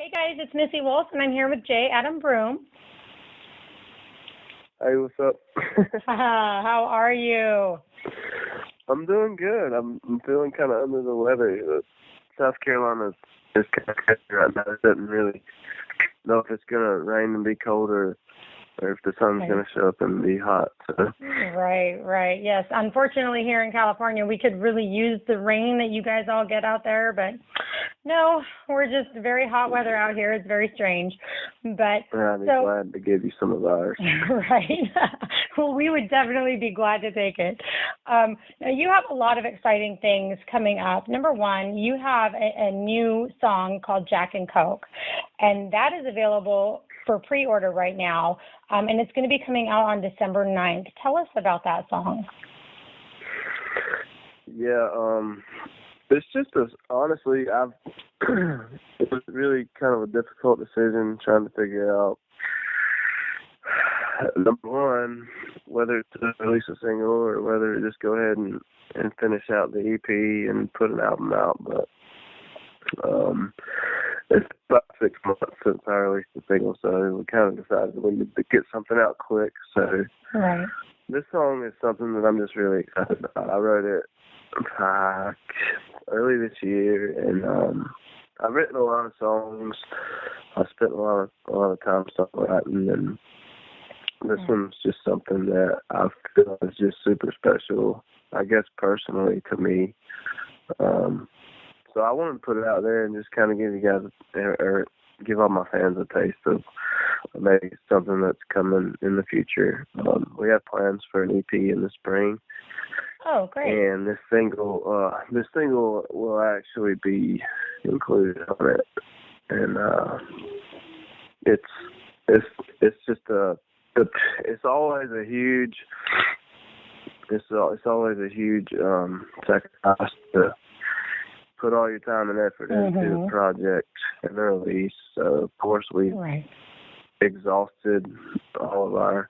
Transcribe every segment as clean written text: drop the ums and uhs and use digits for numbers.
Hey guys, it's Missy Wolf, and I'm here with J. Adam Broome. Hey, what's up? How are you? I'm doing good. I'm feeling kind of under the weather. South Carolina is kind of crazy right now. It doesn't really know if it's going to rain and be cold or if the sun's going to show up and be hot. So. Right. Yes. Unfortunately, here in California, we could really use the rain that you guys all get out there, but no, we're just very hot weather out here. It's very strange. But I'd be glad to give you some of ours. Right. Well, we would definitely be glad to take it. Now you have a lot of exciting things coming up. Number one, you have a new song called Jack and Coke, and that is available for pre-order right now, and it's going to be coming out on December 9th. Tell us about that song. Yeah, it's just honestly, it was really kind of a difficult decision trying to figure out, number one, whether to release a single or whether to just go ahead and finish out the EP and put an album out. But it's about 6 months since I released the single, so we kind of decided we need to get something out quick. So right. This song is something that I'm just really excited about. I wrote it early this year, and I've written a lot of songs. I spent a lot of time songwriting, and this one's just something that I feel is just super special, I guess personally to me. So I wanted to put it out there and just kind of give you guys, or give all my fans a taste of maybe something that's coming in the future. We have plans for an EP in the spring. Oh, great! And this single will actually be included on it, and it's just it's always a huge sacrifice to put all your time and effort into a project and a release. So of course we've exhausted all of our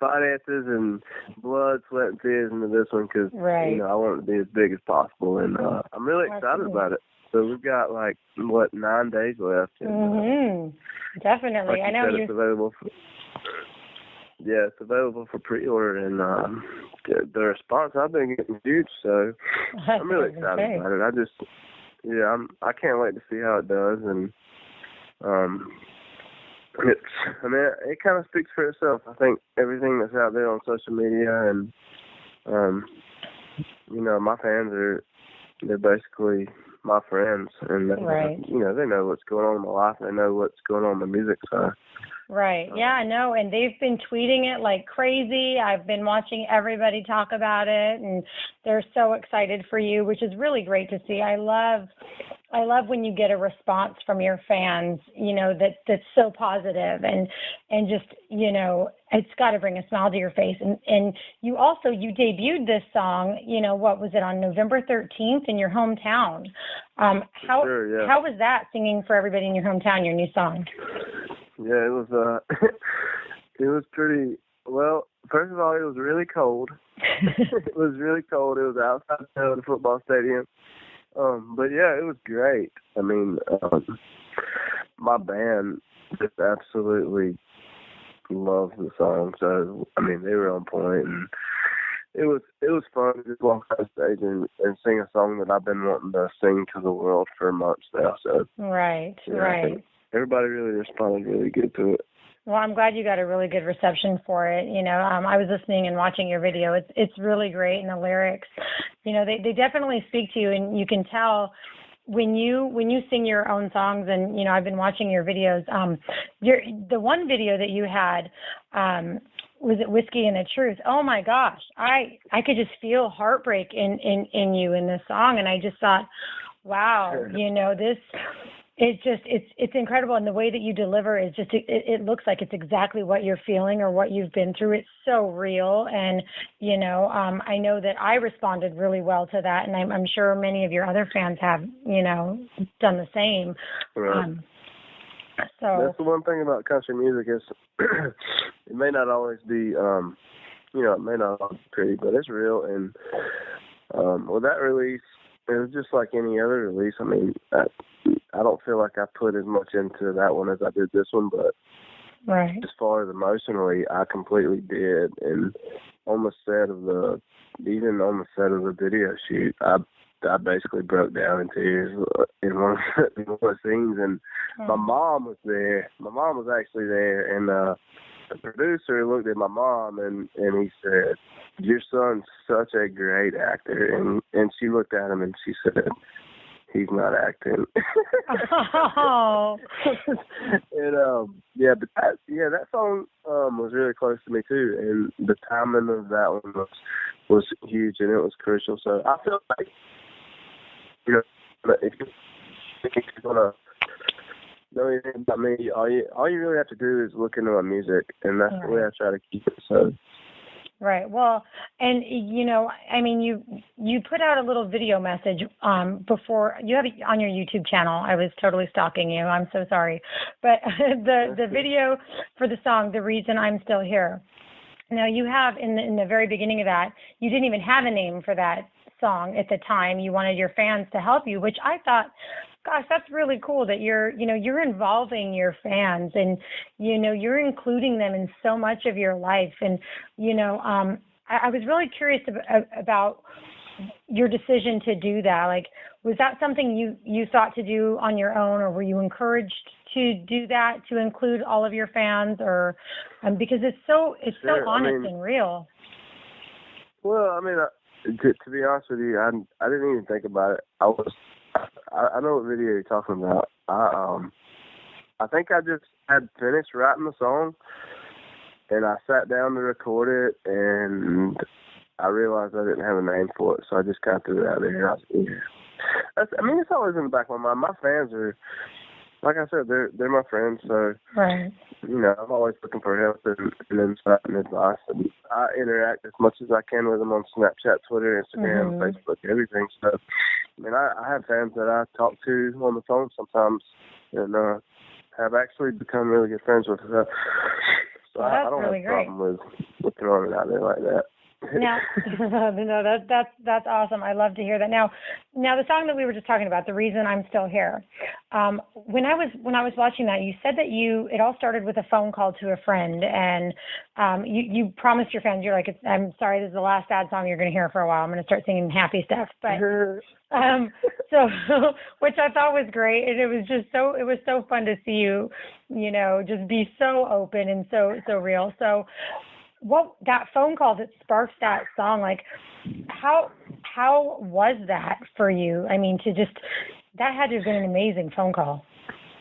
finances and blood, sweat, and tears into this one because I want it to be as big as possible, and I'm really excited about it. So we've got 9 days left. And, definitely, I know it's available. It's available for pre-order, and the response I've been getting is huge. So I'm really excited about it. I can't wait to see how it does, and it kind of speaks for itself. I think everything that's out there on social media, and my fans they're basically my friends, and they know what's going on in my life. They know what's going on in the music side. Right. Yeah, I know. And they've been tweeting it like crazy. I've been watching everybody talk about it, and they're so excited for you, which is really great to see. I love when you get a response from your fans, that's so positive and just, it's got to bring a smile to your face. And you debuted this song, what was it, on November 13th in your hometown? How was that, singing for everybody in your hometown, your new song? Yeah, it was it was pretty, well, first of all, it was really cold. It was really cold. It was outside the football stadium. But yeah, it was great. I mean, my band just absolutely loved the song. So, I mean, they were on point, and it was fun to just walk on stage and sing a song that I've been wanting to sing to the world for months now. So right. Everybody really responded really good to it. Well, I'm glad you got a really good reception for it. I was listening and watching your video. It's really great, and the lyrics, they definitely speak to you, and you can tell when you sing your own songs. And I've been watching your videos. The one video that you had, was it Whiskey and the Truth? Oh my gosh, I could just feel heartbreak in you in this song, and I just thought, wow, this. It's incredible, and the way that you deliver is just it looks like it's exactly what you're feeling or what you've been through. It's so real, and I know that I responded really well to that, and I'm sure many of your other fans have done the same. Right. So that's the one thing about country music is it may not always be it may not always be pretty, but it's real, and with that release, it was just like any other release. I mean, I don't feel like I put as much into that one as I did this one, but Right. as far as emotionally, I completely did. And on the set of even on the set of the video shoot, I basically broke down in tears in one of the scenes. And my mom was there. My mom was actually there, and the producer looked at my mom and he said, "Your son's such a great actor." And she looked at him and she said, "He's not acting." Oh. And but that song was really close to me too, and the timing of that one was huge, and it was crucial. So I feel like, you know, if you're gonna know anything about me, all you really have to do is look into my music, and that's the way I try to keep it. So. Right. Well, and you know, I mean, you put out a little video message before. You have it on your YouTube channel. I was totally stalking you. I'm so sorry, but the video for the song, "The Reason I'm Still Here." Now, you have in the very beginning of that, you didn't even have a name for that song at the time. You wanted your fans to help you, which I thought, gosh, that's really cool that you're involving your fans, and, you're including them in so much of your life. And, I was really curious about your decision to do that. Like, was that something you thought to do on your own, or were you encouraged to do that, to include all of your fans, or because it's so honest and real? Well, I mean, to be honest with you, I didn't even think about it. I know what video you're talking about. I think I just had finished writing the song, and I sat down to record it, and I realized I didn't have a name for it, so I just kind of threw it out there. And it's always in the back of my mind. My fans are, like I said, they're my friends, so right. I'm always looking for help and insight and advice, and I interact as much as I can with them on Snapchat, Twitter, Instagram, Facebook, everything. So, I mean, I have fans that I talk to on the phone sometimes, and have actually become really good friends with. So well, I don't really have a problem with throwing it out there like that. Now, no, that's awesome. I love to hear that. Now, the song that we were just talking about, "The Reason I'm Still Here." When I was watching that, you said that it all started with a phone call to a friend, and you promised your fans, you're like, "I'm sorry, this is the last sad song you're going to hear for a while. I'm going to start singing happy stuff." But so, which I thought was great, and it was so fun to see you, just be so open and so real. So, what that phone call that sparked that song, like, how was that for you? I mean, that had to have been an amazing phone call.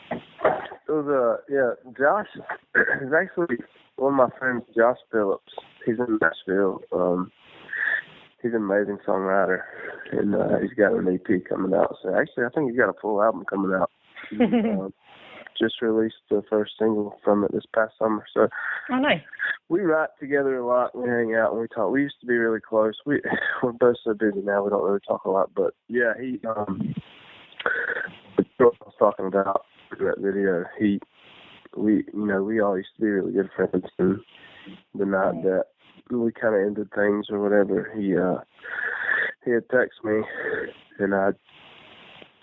It was Josh is actually one of my friends, Josh Phillips. He's in Nashville. He's an amazing songwriter, and he's got an EP coming out. So actually, I think he's got a full album coming out. Just released the first single from it this past summer. So, oh, nice. We write together a lot. We hang out and we talk. We used to be really close. We're both so busy now. We don't really talk a lot. But yeah, he. The girl I was talking about in that video. We all used to be really good friends. And the night that we kind of ended things or whatever, he had texted me, and I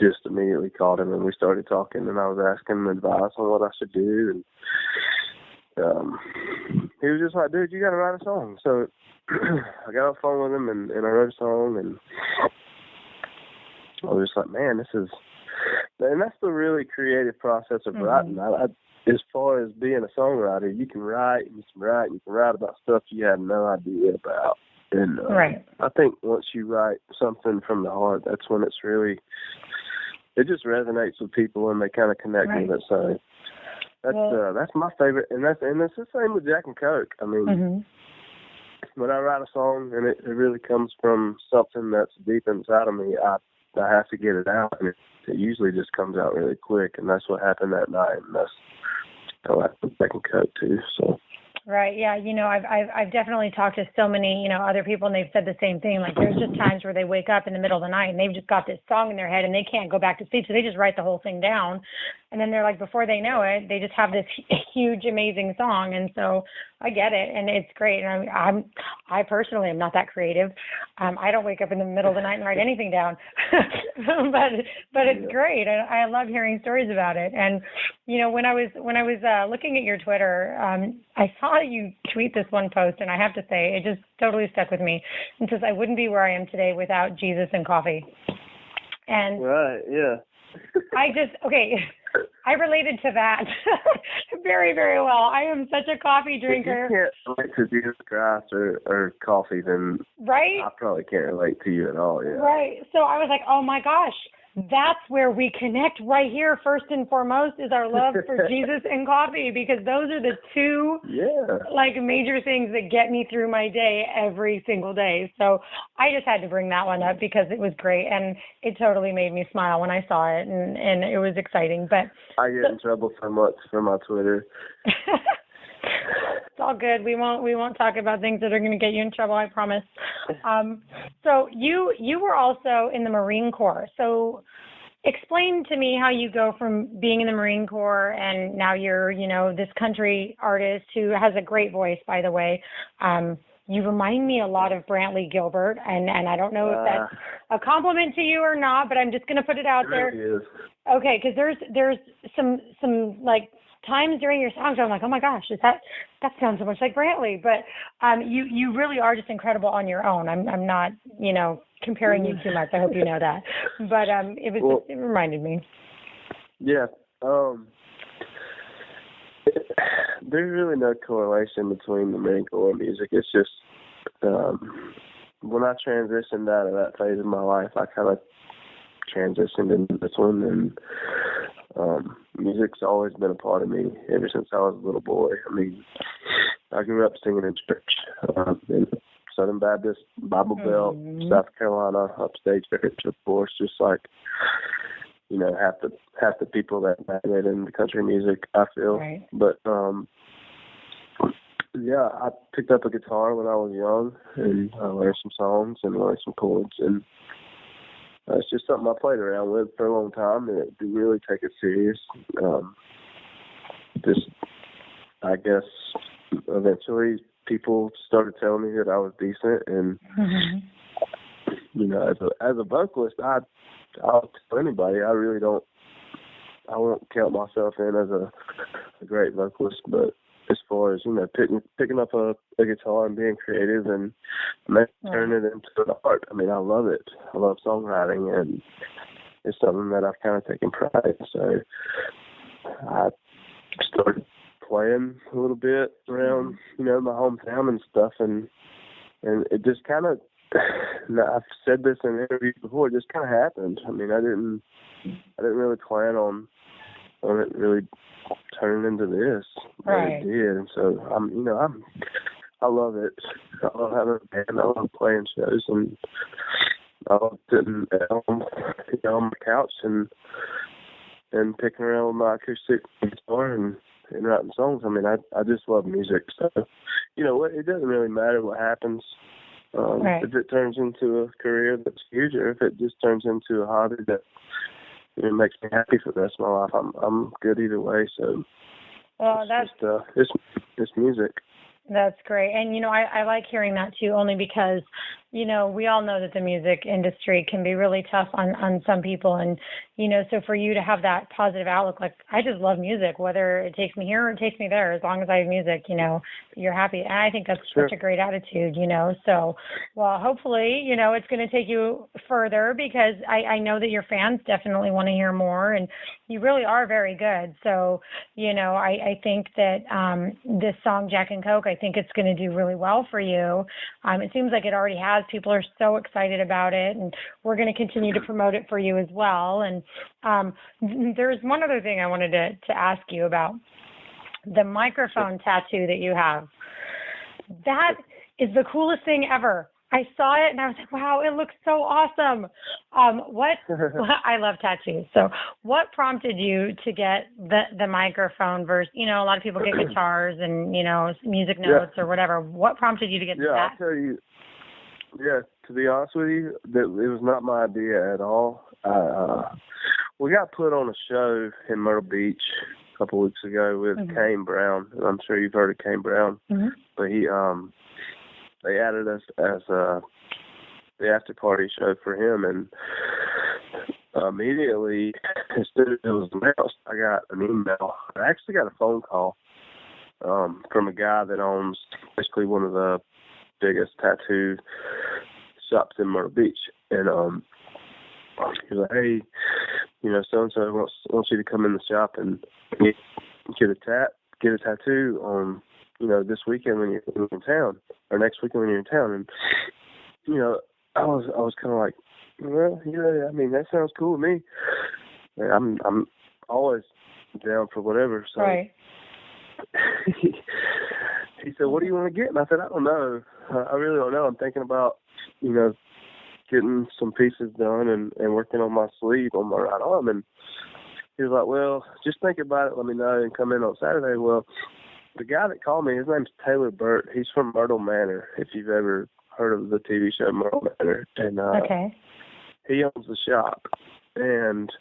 just immediately called him and we started talking, and I was asking him advice on what I should do, and he was just like, "Dude, you got to write a song." So I got on the phone with him and I wrote a song, and I was just like, man, and that's the really creative process of writing. As far as being a songwriter, you can write about stuff you have no idea about. And I think once you write something from the heart, that's when it's really, it just resonates with people and they kind of connect with it. So that's my favorite, and it's the same with Jack and Coke. I mean, when I write a song and it really comes from something that's deep inside of me, I have to get it out, and it usually just comes out really quick, and that's what happened that night, and that's how I happened with Jack and Coke too. So. Right. Yeah. I've definitely talked to so many, other people, and they've said the same thing. Like, there's just times where they wake up in the middle of the night and they've just got this song in their head and they can't go back to sleep. So they just write the whole thing down. and then they're like, before they know it, they just have this huge, amazing song. And so I get it, and it's great. And I personally am not that creative. I don't wake up in the middle of the night and write anything down, but it's great. I love hearing stories about it. And when I was looking at your Twitter, I saw you tweet this one post, and I have to say, it just totally stuck with me. It says, "I wouldn't be where I am today without Jesus and coffee." And right, yeah. I related to that very, very well. I am such a coffee drinker. If you can't relate to Jesus Christ or coffee, then right? I probably can't relate to you at all, yeah. Right. So I was like, oh my gosh, that's where we connect right here. First and foremost is our love for Jesus and coffee, because those are the two major things that get me through my day every single day. So I just had to bring that one up because it was great, and it totally made me smile when I saw it, and it was exciting. But I get in trouble so much for my Twitter. It's all good. We won't talk about things that are going to get you in trouble, I promise. So you were also in the Marine Corps. So explain to me how you go from being in the Marine Corps and now you're, this country artist who has a great voice, by the way. You remind me a lot of Brantley Gilbert, and I don't know if that's a compliment to you or not, but I'm just going to put it out there. Really is. Okay, because there's some like times during your songs I'm like, oh my gosh, that sounds so much like Brantley. But you really are just incredible on your own. I'm not comparing you too much. I hope you know that. But it reminded me. Yeah. There's really no correlation between the Marine Corps and music. It's just when I transitioned out of that phase of my life, I kind of transitioned into this one, and music's always been a part of me ever since I was a little boy. I mean, I grew up singing in church, in Southern Baptist, Bible Belt, South Carolina, upstate church, of course, just like half the people that graduate into country music, I feel. Right. But I picked up a guitar when I was young, and I learned some songs and learned some chords, and it's just something I played around with for a long time, and didn't really take it serious. I guess eventually people started telling me that I was decent, and as a vocalist, I'll tell anybody, I won't count myself in as a great vocalist, but as far as, picking up a guitar and being creative and turning it into an art, I mean, I love it. I love songwriting, and it's something that I've kind of taken pride in. So I started playing a little bit around, my hometown and stuff, and it just kind of, I've said this in interviews before, it just kind of happened. I mean, I didn't really plan on it really turning into this, but it did. And so I love it. I love having a band. I love playing shows, and I love sitting on my couch and picking around with my acoustic guitar and writing songs. I mean, I just love music. So, it doesn't really matter what happens. If it turns into a career that's huge, or if it just turns into a hobby that makes me happy for the rest of my life, I'm good either way. So, it's music. That's great. And, I like hearing that too, only because, we all know that the music industry can be really tough on some people. And, so for you to have that positive outlook, like, I just love music, whether it takes me here or it takes me there, as long as I have music, you're happy. And I think that's such a great attitude, So, well, hopefully, it's going to take you further, because I know that your fans definitely want to hear more, and you really are very good. So, I think that this song, Jack and Coke, I think it's going to do really well for you. It seems like it already has. People are so excited about it, and we're going to continue to promote it for you as well. And there's one other thing I wanted to ask you about. The microphone tattoo that you have. That is the coolest thing ever. I saw it and I was like, wow, it looks so awesome. I love tattoos. So what prompted you to get the microphone versus, a lot of people get guitars and, music notes or whatever. What prompted you to get that? I'll tell you, to be honest with you, it was not my idea at all. we got put on a show in Myrtle Beach a couple weeks ago with Kane Brown. I'm sure you've heard of Kane Brown, but they added us as the after party show for him, and immediately as soon as it was announced, I got an email. I actually got a phone call from a guy that owns basically one of the biggest tattoo shops in Myrtle Beach, and he was like, "Hey, so and so wants you to come in the shop and get a tattoo on, this weekend when you're in town, or next weekend when you're in town." And I was kind of like, well, yeah, I mean, that sounds cool to me. I'm always down for whatever. So right. He said, "What do you want to get?" And I said, "I don't know. I really don't know. I'm thinking about, getting some pieces done and working on my sleeve on my right arm." And he was like, "Well, just think about it. Let me know and come in on Saturday." Well, the guy that called me, his name's Taylor Burt. He's from Myrtle Manor, if you've ever heard of the TV show Myrtle Manor. And okay. He owns the shop. And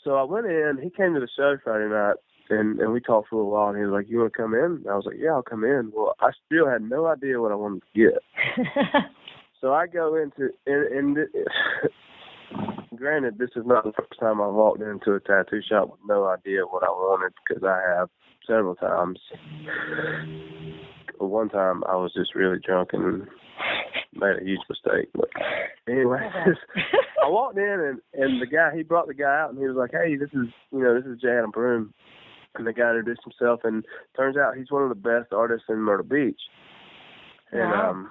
so I went in. He came to the show Friday night, and we talked for a little while, and he was like, "You want to come in?" And I was like, "Yeah, I'll come in." Well, I still had no idea what I wanted to get. So I go into, and granted, this is not the first time I've walked into a tattoo shop with no idea what I wanted, because I have several times. One time I was just really drunk and made a huge mistake. But anyway, I walked in, and the guy, he brought the guy out, and he was like, "Hey, this is Jay Adam Broome." And the guy introduced himself, and turns out he's one of the best artists in Myrtle Beach. Wow. And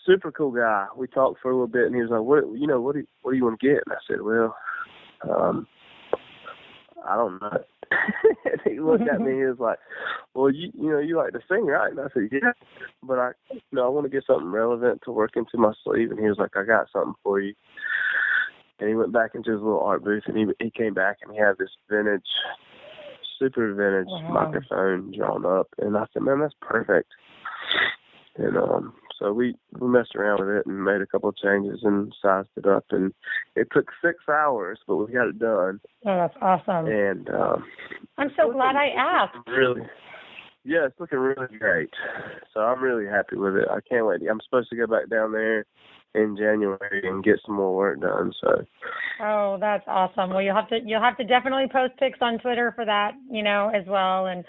super cool guy. We talked for a little bit, and he was like, "What do you want to get?" And I said, "Well, I don't know." And he looked at me. He was like, "Well, you like to sing, right?" And I said, "Yeah, but I want to get something relevant to work into my sleeve." And he was like, "I got something for you." And he went back into his little art booth, and he came back, and he had this super vintage microphone drawn up. And I said, "Man, that's perfect." And so we messed around with it and made a couple of changes and sized it up, and it took 6 hours, but we got it done. Oh, that's awesome. And I'm so glad I asked. Really, yeah, it's looking really great. So I'm really happy with it. I can't wait. I'm supposed to go back down there in January and get some more work done. So. Oh, that's awesome. Well, you'll have to definitely post pics on Twitter for that, as well, and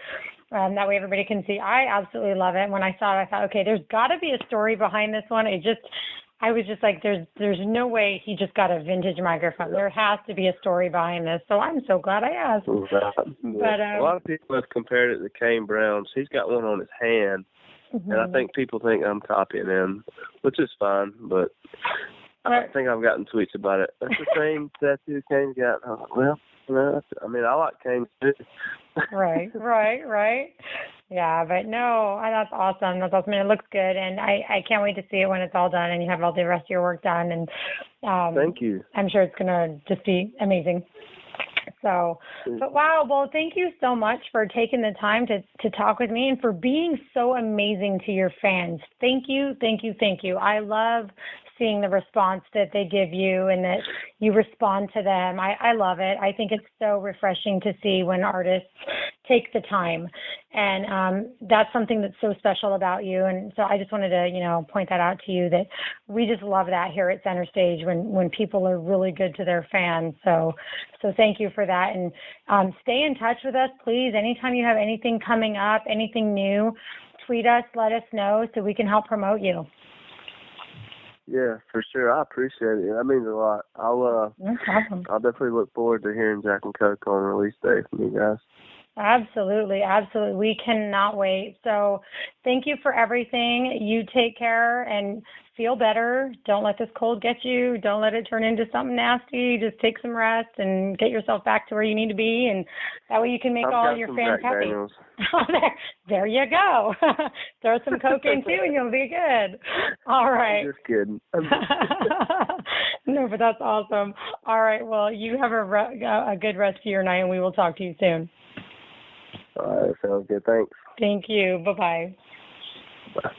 that way everybody can see. I absolutely love it. When I saw it, I thought, okay, there's got to be a story behind this one. I was just like, there's no way he just got a vintage microphone. There has to be a story behind this. So I'm so glad I asked. But a lot of people have compared it to Kane Brown's. He's got one on his hand, and I think people think I'm copying him, which is fine, but I think I've gotten tweets about it. That's the same tattoo Kane's got. I'm like, well, I mean, I like Kane too. Right. Yeah, but no, that's awesome. That's awesome. It looks good, and I can't wait to see it when it's all done and you have all the rest of your work done. And thank you. I'm sure it's going to just be amazing. So, but wow, well, thank you so much for taking the time to talk with me and for being so amazing to your fans. Thank you. I love seeing the response that they give you and that you respond to them. I love it. I think it's so refreshing to see when artists take the time. And that's something that's so special about you. And so I just wanted to, point that out to you, that we just love that here at Center Stage when people are really good to their fans. So thank you for that. And stay in touch with us, please. Anytime you have anything coming up, anything new, tweet us, let us know so we can help promote you. Yeah, for sure. I appreciate it. That means a lot. No problem. I'll definitely look forward to hearing Jack and Coke on release day from you guys. Absolutely. We cannot wait. So thank you for everything. You take care and feel better. Don't let this cold get you. Don't let it turn into something nasty. Just take some rest and get yourself back to where you need to be. And that way you can make all your fans happy. There you go. Throw some Coke in too and you'll be good. All right. I'm just kidding. No, but that's awesome. All right. Well, you have a good rest of your night and we will talk to you soon. All right. Sounds good. Thanks. Thank you. Bye-bye. Bye.